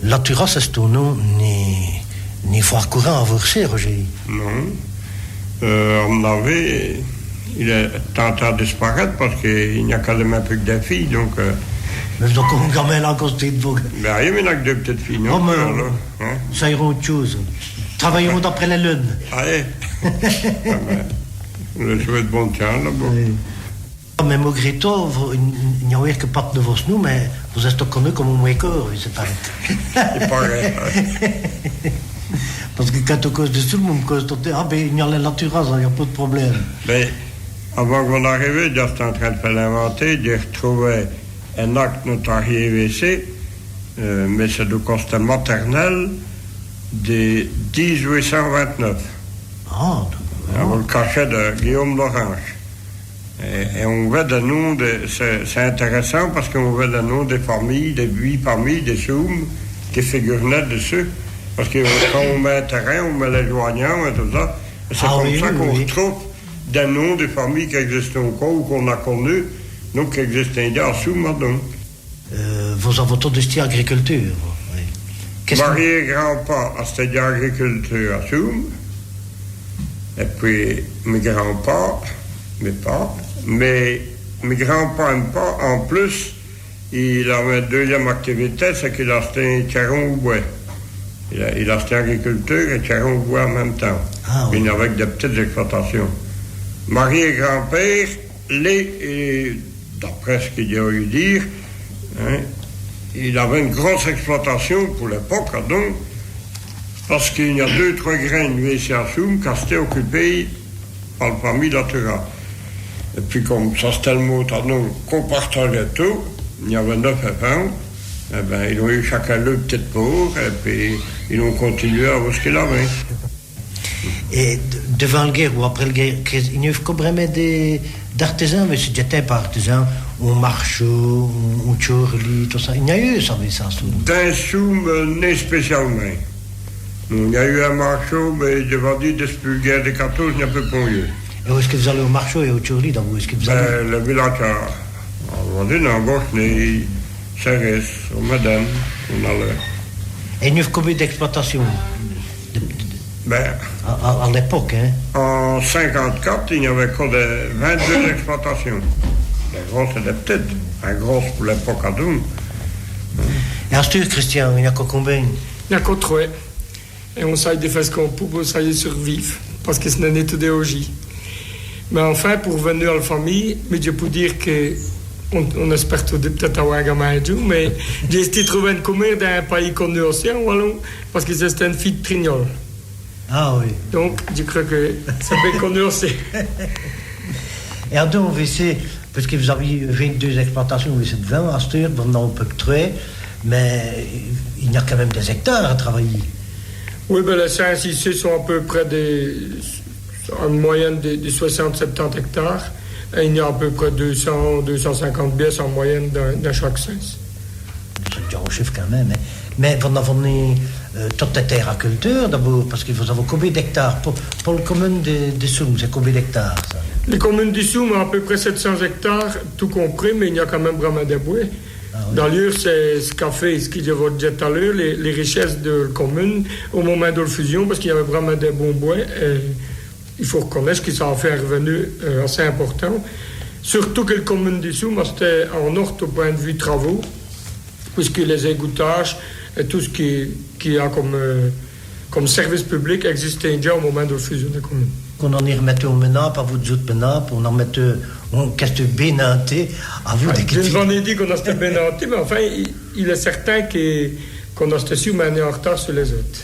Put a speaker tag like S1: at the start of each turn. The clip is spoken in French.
S1: La Tura, c'est ton nom, ni foire courant à Vorser, Roger.
S2: Non. On avait, il est tenté de disparaître parce qu'il n'y a quasiment plus que des filles, donc...
S1: Mais donc, on gamin là, à côté de vous.
S2: Ben, il n'y a que deux petites filles, non?
S1: Oh, mais ça ira autre chose. Travailleront d'après la lune.
S2: Allez. Le souhaite bon temps, là-bas. Oui.
S1: Mais malgré tout, il n'y a que pas de vos nous, mais vous êtes connus comme un mouécor, c'est pareil.
S2: C'est pareil.
S1: Parce que quand on cause de tout le monde cause de il y a la nature, il n'y a pas de problème.
S2: Mais avant qu'on arrive, j'étais en train de faire l'inventer, j'ai retrouvé un acte notarié EVC, mais c'est du constat maternel de 1829.
S1: Ah,
S2: on le cachait de Guillaume Lorange. Et on voit des noms, c'est intéressant parce qu'on voit des noms des familles, des 8 familles, des soums qui figurent dessus. Parce que quand on met un terrain, on met les joignants et tout ça. Et c'est comme ça qu'on retrouve des noms des familles qui existent encore ou qu'on a connues, donc qui existent déjà à Soum, donc.
S1: Vous avez tout de agriculture. Oui.
S2: Marié et grand-père a studié agriculture à Soum. Et puis mes grands-parents, mais mes grands-parents n'aiment pas. En plus, il avait une deuxième activité, c'est qu'il a acheté un terrain au bois. Il a acheté agriculture et terrain au bois en même temps.
S1: Ah, oui.
S2: Avec des petites exploitations. Mari et grand-père, d'après ce qu'il a eu dire, hein, il avait une grosse exploitation pour l'époque, donc, parce qu'il y a 2-3 graines, lui, ici à Soum, qui étaient occupées par la famille Latura. Et puis, comme ça, c'était le mot, qu'on partageait tout, il y avait 9 enfants, eh bien, ils ont eu chacun leur petite pauvre, et puis, ils ont continué à voir ce qu'ils avaient.
S1: Et devant la guerre ou après la guerre, il n'y a pas vraiment d'artisans, mais c'était pas artisans, on marche, on chorli, tout ça. Il y a eu ça, mais ça.
S2: D'un Soum, né spécialement. Il y a eu un marché, mais devant dire, depuis la guerre des 14, il n'y a plus de lieu.
S1: Et où est-ce que vous allez au marché et au chorli, donc où est-ce que vous allez?
S2: Le village on va dire, en gauche, les Cérès, au Madame, on allait.
S1: Et il y a eu combien d'exploitations? À l'époque, hein?
S2: En 1954, il y avait encore 22 exploitations. Les grosses et les petites. Les grosses pour l'époque à Doum.
S1: Et ensuite, Christian, il y a combien?
S3: Il y a qu'au trois. Et on sait des façons qu'on peut pour essayer de survivre. Parce que ce n'est pas idéologie. Mais enfin, pour venir à la famille, mais je peux dire que on espère peut-être avoir un gamin et tout, mais j'ai essayé de trouver une commune d'un pays connu aussi en Wallon, parce que c'était une fille de Trignol.
S1: Ah oui.
S3: Donc, je crois que c'est bien connu aussi.
S1: Et en donc, parce que vous avez 22 exploitations, vous êtes 20 à Stur, on peut que 3, mais il y a quand même des hectares à travailler.
S3: Oui, ben les 5 ici sont à peu près en moyenne de 60-70 hectares. Et il y a à peu près 200-250 bières en moyenne dans chaque sens.
S1: C'est déjà un chiffre quand même. Hein. Mais vous avez toute la terre à culture d'abord, parce que vous avez combien d'hectares? Pour la commune de Soum, c'est combien d'hectares ça?
S3: Les communes de Soum ont à peu près 700 hectares, tout compris, mais il y a quand même vraiment des bois. Ah, oui. D'ailleurs, c'est ce qu'a fait, ce que je vous disais tout à l'heure, les richesses de la commune au moment de la fusion, parce qu'il y avait vraiment des bons bois. Et il faut reconnaître que ça a fait un revenu assez important. Surtout que la commune de Soum c'était en ordre au point de vue travaux, puisque les égoutages et tout ce qui a comme service public existait déjà au moment de la fusion de la commune.
S1: Qu'on en y remette au MENAP, à vous de autres MENAP, on en mette, on casse bénanté, à vous de
S3: Je vous ai dit qu'on a été bénanté, mais enfin, il est certain qu'on a été su, mais on est en retard sur les autres.